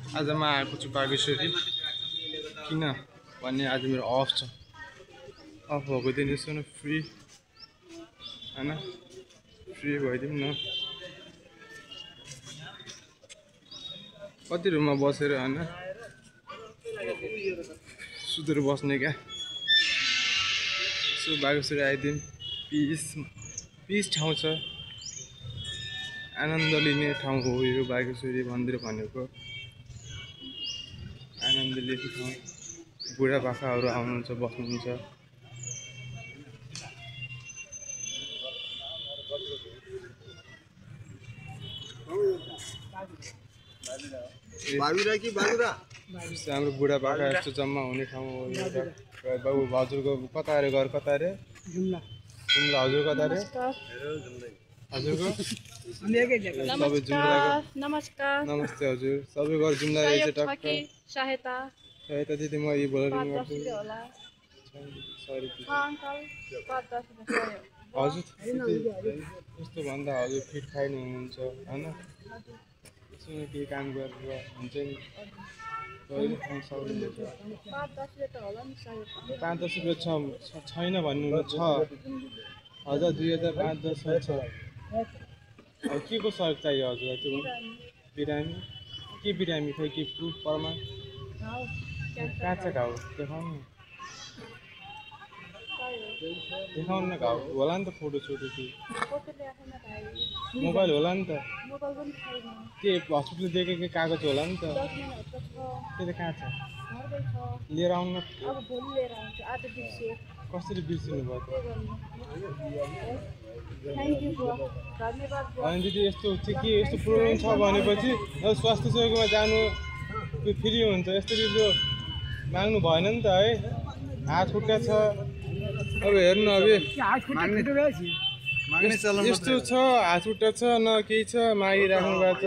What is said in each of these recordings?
आज म आएको छु बागेश्वरी किन भन्ने आज मेरो अफ छ। अफ भएको दिन यसो न फ्री हैन फ्री भइदिउँ न। कति रुममा बसेर हैन सुतेर बस्ने क्या। सो बागेश्वरी आइदिउँ। पिस ठाउँ छ, आनन्द लिने ठाउँ हो यो बागेश्वरी मन्दिर भनेको। आनन्द लिने ठाउँ, बुढापाकाहरू आउनुहुन्छ बस्नुहुन्छ। हाम्रो बुढापाका यस्तो जम्मा हुने ठाउँ हो यो। बाबु हजुरको कता अरे घर कता अरे? जुम्ला। जुम्ला। हजुर कता अरे? हजुरको सबै जुम्लाको। नमस्कार। नमस्ते हजुर। सबै घर जुम्ला रहेछ टक्क। सहायता दिदी म यही बोलेर गर्छु। हजुर यस्तो भन्दा हजुर फिट खाइनु हुनुहुन्छ हैन? यसो केही काम गरेर हुन्छ नि। कहिले खान सक्नुहुन्छ? 5-10 रुपियाँ छैन भन्नु छ। 1000 2000 5-10 छ। अब के को सहयोग चाहियो हजुरलाई? त्यो बिरामी के बिरामी खै के प्रुफ प्रमाण? कहाँ छ घाउ? देखाउनु न घाउ होला नि त। फोटो सोटो के मोबाइल होला नि त। के हस्पिटल दिएको कागज होला नि त। त्यो त कहाँ छ? लिएर आउनु न। कसरी बिर्सिनु भयो त? अनि दिदी यस्तो चाहिँ के यस्तो प्रोब्लम छ भनेपछि स्वास्थ्य सहयोगमा जानु फ्री हुन्छ। यसरी त्यो माग्नु भएन नि त है। हात खुट्टा छ। अब हेर्नु अब यस्तो छ, हात खुट्टा छ न केही छ, मागिराख्नु भएको छ।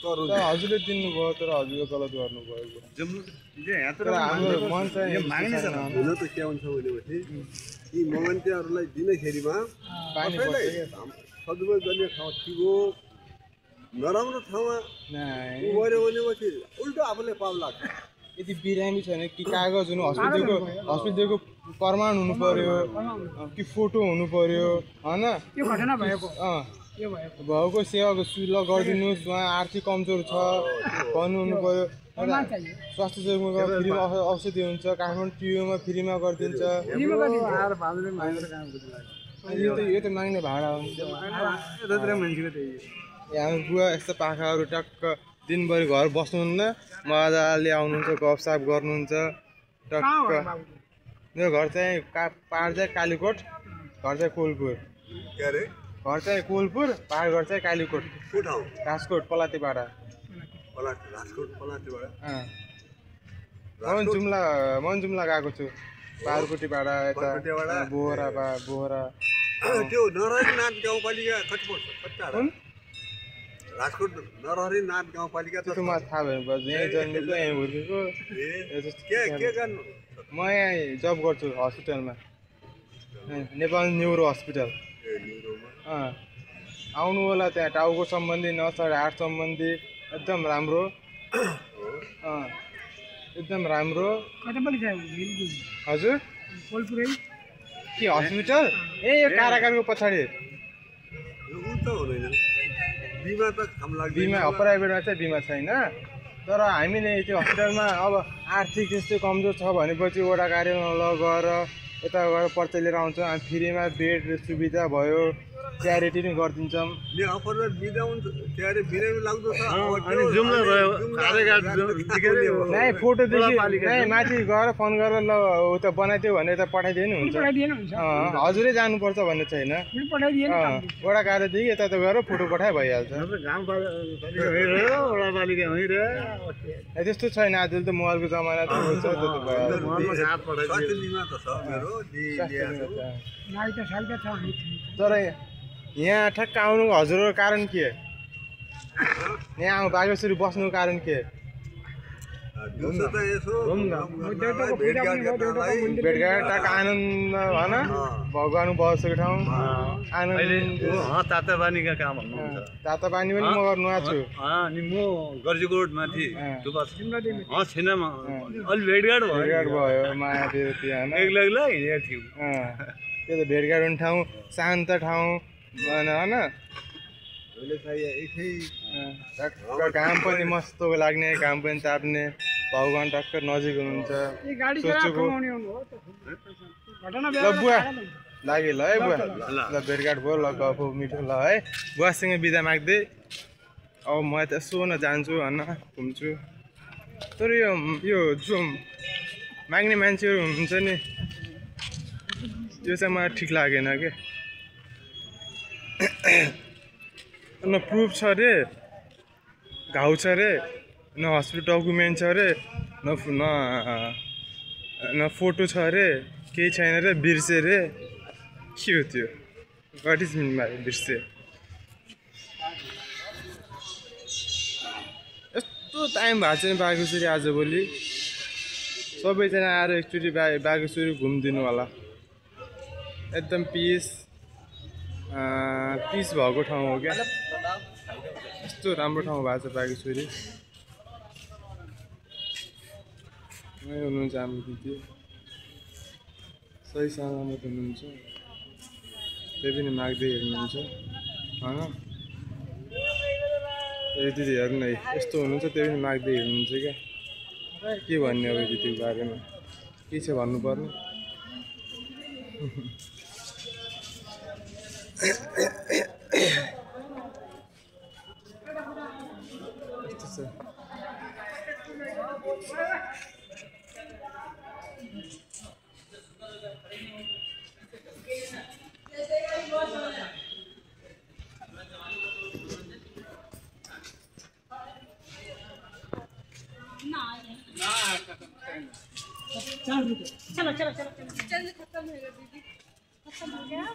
हजुरले दिनुभयो तर हजुरले गलत गर्नुभयो। हाम्रो मन चाहिँ यी मगन्तेहरूलाई दिँदाखेरिमा कसैलाई सदुपयोग गर्ने ठाउँ ठिक हो, नराम्रो ठाउँमा गऱ्यो भनेपछि उल्टो आफूले पाप लाग्छ। यदि बिरामी छैन कि कागज हुनु, हस्पिटलको प्रमाण हुनु पर्यो कि फोटो हुनु पर्यो हैन? त्यो घटना भएको भएको सेवाको सुविधा गरिदिनुहोस्। उहाँ आर्थिक कमजोर छ भन्नु हुनु पर्यो। स्वास्थ्य सेवामा फ्रीमा औषधि हुन्छ। काठमाडौँ टियुमा फ्रीमा गरिदिन्छ। यो त माग्ने भाडा हो। हाम्रो बुवा यस्तो पाखाहरू टक्क दिनभरि घर बस्नुहुन्न, मजाले आउनुहुन्छ, गफसाफ गर्नुहुन्छ टक्क। मेरो घर चाहिँ पहाड चाहिँ कालीकोट, घर चाहिँ कोलपुर। घर चाहिँ कोलपुर, पहाड घर चाहिँ कालीकोट। राजकोट पलातीपाडा। म जुम्ला गएको छु। बारकोटीपाडा यता बोहरा त्यो नरहरीनाथ गाउँपालिका कति पर्छ? राजकोट नरहरीनाथ गाउँपालिका त मलाई थाहा भएन। यहीँ जन्मेको यहीँ हुर्केको। के गर्नु? म यहाँ जब गर्छु हस्पिटलमा, नेपाल न्युरो हस्पिटल। आउनु होला। त्यहाँ टाउको सम्बन्धी, नसर हार्ट सम्बन्धी एकदम राम्रो, एकदम राम्रो। हजुर के हस्पिटल? ए यो कारागारको पछाडि। बिमा प्राइभेटमा चाहिँ बिमा छैन। तर हामीले त्यो हस्पिटलमा अब आर्थिक त्यस्तो कमजोर छ भनेपछि वडा कार्यमा लगेर यता गएर पर्चा लिएर आउँछ। हामी फ्रीमा बेड सुविधा भयो, च्यारिटी पनि गरिदिन्छौँ। फोटोदेखि माथि गएर फोन गरेर ल उता बनाइदियो भने यता पठाइदिए नि हुन्छ। हजुरै जानुपर्छ भन्ने छैन। वडा कार्यदेखि यता त गएर फोटो पठाए भइहाल्छ। त्यस्तो छैन। आज त मोबाइलको जमाना त छ। तर यहाँ ठ्याक्क आउनुको हजुरको कारण के? यहाँ बागेश्वरी बस्नुको कारण के? दिउँसो त यसो भेटघाट भेटघाट टाक आनन्द भन भगवान बसेको ठाउँ आनन्द तातापानीका काम हुनुहुन्छ तातो पानी पनि म गर्नु आएको छु अनि म गर्जीकोट माथि छिनामा अलि भेटघाट भेटघाट भयो माया देवती होइन एक्लै एक्लै हिँडेको थियौँ त्यो त भेटघाट हुने ठाउँ शान्त ठाउँ होइन घाम पनि मस्तो लाग्ने घाम पनि ताप्ने भगवान टक्क नजिक हुनुहुन्छ सोचेको ल बुवा लाग्यो ल है बुवा ल भेटघाट भयो ल गफ मिठो ल है बुवासँग बिदा माग्दै अब म त यसो न जान्छु होइन घुम्छु तर यो जो माग्ने मान्छेहरू हुनुहुन्छ नि त्यो चाहिँ मलाई ठिक लागेन के न प्रुफ छ अरे घाउ छ अरे न हस्पिटल डकुमेन्ट छ अरे न फोटो छ अरे केही छैन अरे बिर्से अरे के हो त्यो वाट इज मिन बाई बिर्से यस्तो टाइम भएको छ नि बागेश्वरी आजभोलि सबैजना आएर एकचोटि बागेश्वरी घुमिदिनु होला एकदम पिस भएको ठाउँ हो क्या यस्तो राम्रो ठाउँ भएको छ बागेश्वरी हुनुहुन्छ हाम्रो दिदी सही सलामत हुनुहुन्छ त्यही पनि माग्दै हेर्नुहुन्छ होइन दिदी हेर्नु न यस्तो हुनुहुन्छ त्यही पनि माग्दै हेर्नुहुन्छ क्या के भन्ने अब दिदीको बारेमा के छ भन्नु पर्ने यस्तो छ चलो चलो चलो जल्दी खत्म हो गया दीदी खत्म हो गया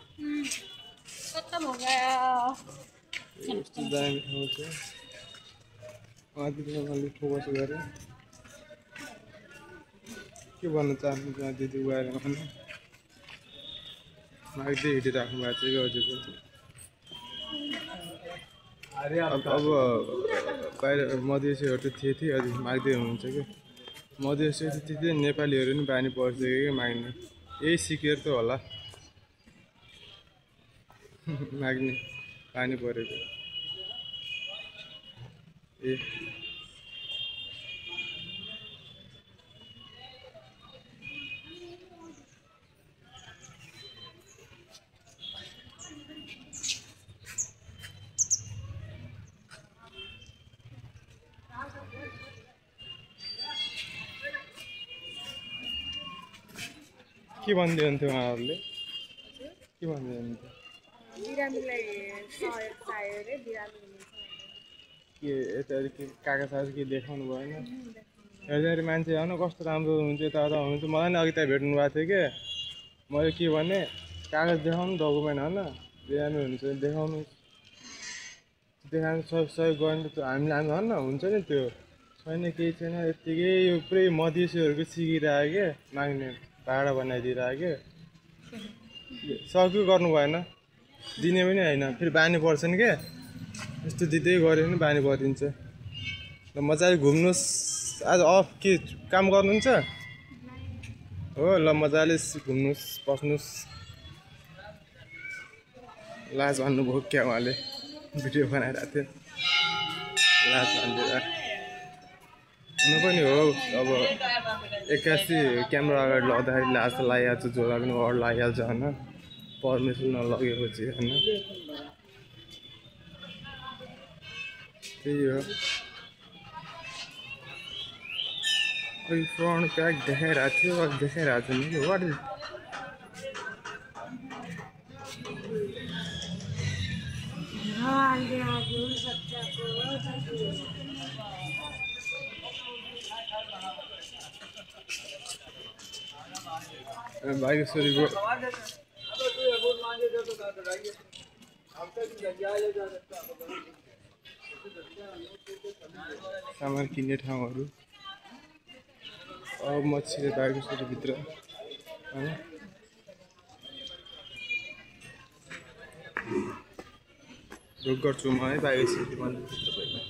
खत्म हो गया दामी ठाउँ छ दिदीले फोकस गरेँ के भन्न चाहनुहुन्छ दिदी गएर भन्न माग्दै हिँडिराख्नु भएको छ कि अझै पनि अब बाहिर मधेसीहरू त थिए अझै माग्दै हुनुहुन्छ क्या मधेसी त्यति नेपालीहरू पनि बानी पर्छ कि माग्ने यही सिकेर त होला माग्ने बानी परेको ए के भन्दै हुन्थ्यो उहाँहरूले के भन्दै हुन्थ्यो बिरामीलाई सहयोग चाहियो रे बिरामी के यता के कागज सागज के देखाउनु भएन हेर्दाखेरि मान्छे होइन कस्तो राम्रो हुनुहुन्छ यता हुनुहुन्छ मलाई नि अघि त्यहाँ भेट्नु भएको थियो कि मैले के भने कागज देखाउनु डकुमेन्ट होइन बिरामी हुन्छ देखाउनु सहयोग गर्नु त हामीलाई होइन हुन्छ नि त्यो छैन केही छैन यत्तिकै यो पुरै मधेसीहरूको सिकिरहेको क्या माग्ने भाडा बनाइदिइरहेको सक्यो गर्नु भएन दिने पनि होइन फेरि बानी पर्छ नि क्या यस्तो दिँदै गऱ्यो भने बानी परिदिन्छ ल मजाले घुम्नुहोस् आज अफ के काम गर्नुहुन्छ हो ल मजाले घुम्नुहोस् बस्नुहोस् लाज भन्नुभयो क्या उहाँले भिडियो बनाइरहेको थियो लाज भनिदिएर हुनु पनि हो अब 81 क्यामेरा अगाडि लग्दाखेरि लाज त लागिहाल्छ जोरा पनि अरू लागिहाल्छ होइन पर्मिसन नलगेपछि होइन त्यही हो अघि फ्रन्ट ब्याक देखाइरहेको थियो अघि देखाइरहेको थियो नि कि वाट इज बागेश्वरीको सामान किन्ने ठाउँहरू अब म छिरे बागेश्वरीभित्र होइन ढोक गर्छु म है बागेश्वरी मन्दिरभित्र पहिला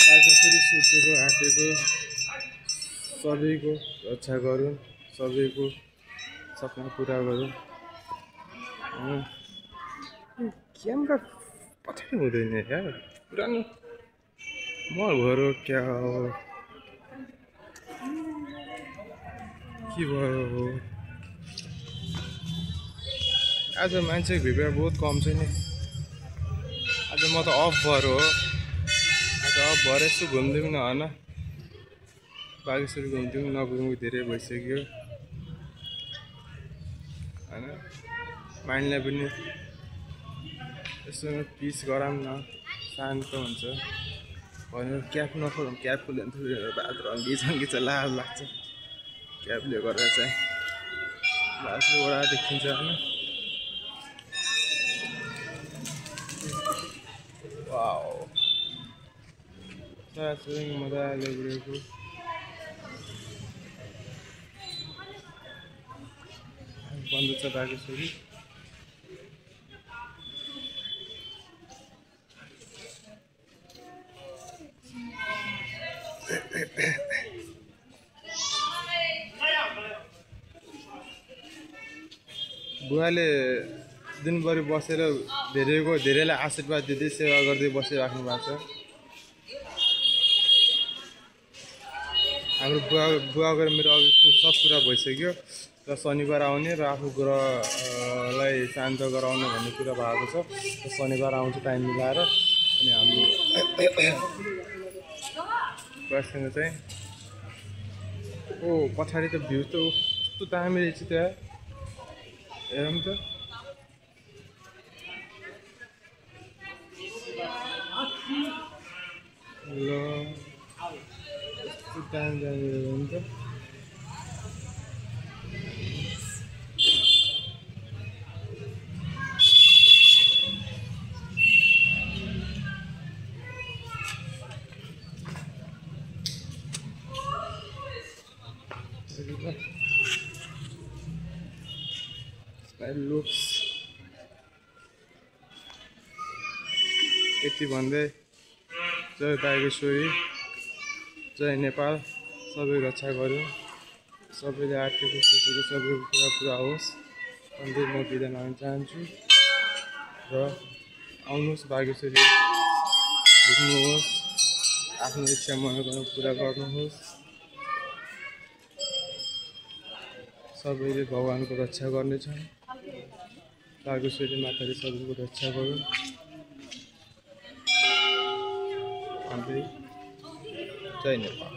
बागेश्वरी सोचेको आँटेको सबैको रक्षा गरौँ सबैको सपना पुरा गरौँ क्यामेरा पछाडि हुँदैन यार पुरानो मल भयो क्या हो के भयो हो आज मान्छेको भिड बहुत कम छ नि आज म त अफ भएर हो आज अफ भएर यसो घुम्दिउँ न होइन बागेश्वरी घुम्दिउँ नघुम्नु धेरै भइसक्यो होइन माइन्डलाई पनि यसो पिस गराऊँ न शान्त हुन्छ भनेर क्याब नखोलौँ क्याब खोल्यो भने थोरै बात रङ्गी चाहिँ लाज लाग्छ क्याबले गर्दा चाहिँ बाटो वडा देखिन्छ होइन वाउ साथसँग मजाले उडेको बन्द छ बागेश्वरी बुवाले दिनभरि बसेर धेरैलाई आशीर्वाद दिँदै सेवा गर्दै बसिराख्नु भएको छ हाम्रो बुवाको मेरो अघि सब कुरा भइसक्यो र शनिबार आउने र आफू ग्रहलाई शान्त गराउने भन्ने कुरा भएको छ शनिबार आउँछ टाइम मिलाएर अनि हामी बुवासँग चाहिँ ओ पछाडि त भ्यू त कस्तो दामी रहेछ त्यहाँ हेरौँ त ल कस्तो दामी हेरौँ त लुक्स यति भन्दै जय बागेश्वरी जय नेपाल सबै रक्षा गरौँ सबैले आँटेको सोचेको सबैको कुरा पुरा होस् भन्दै म बिदा माग्न चाहन्छु र आउनुहोस् बागेश्वरी घुम्नुहोस् आफ्नो इच्छा मनोकामना पुरा गर्नुहोस् सबैले भगवानको रक्षा गर्नेछन् बागेश्वरी माताले सबैको रक्षा गरौँ भन्दै जय नेपाल।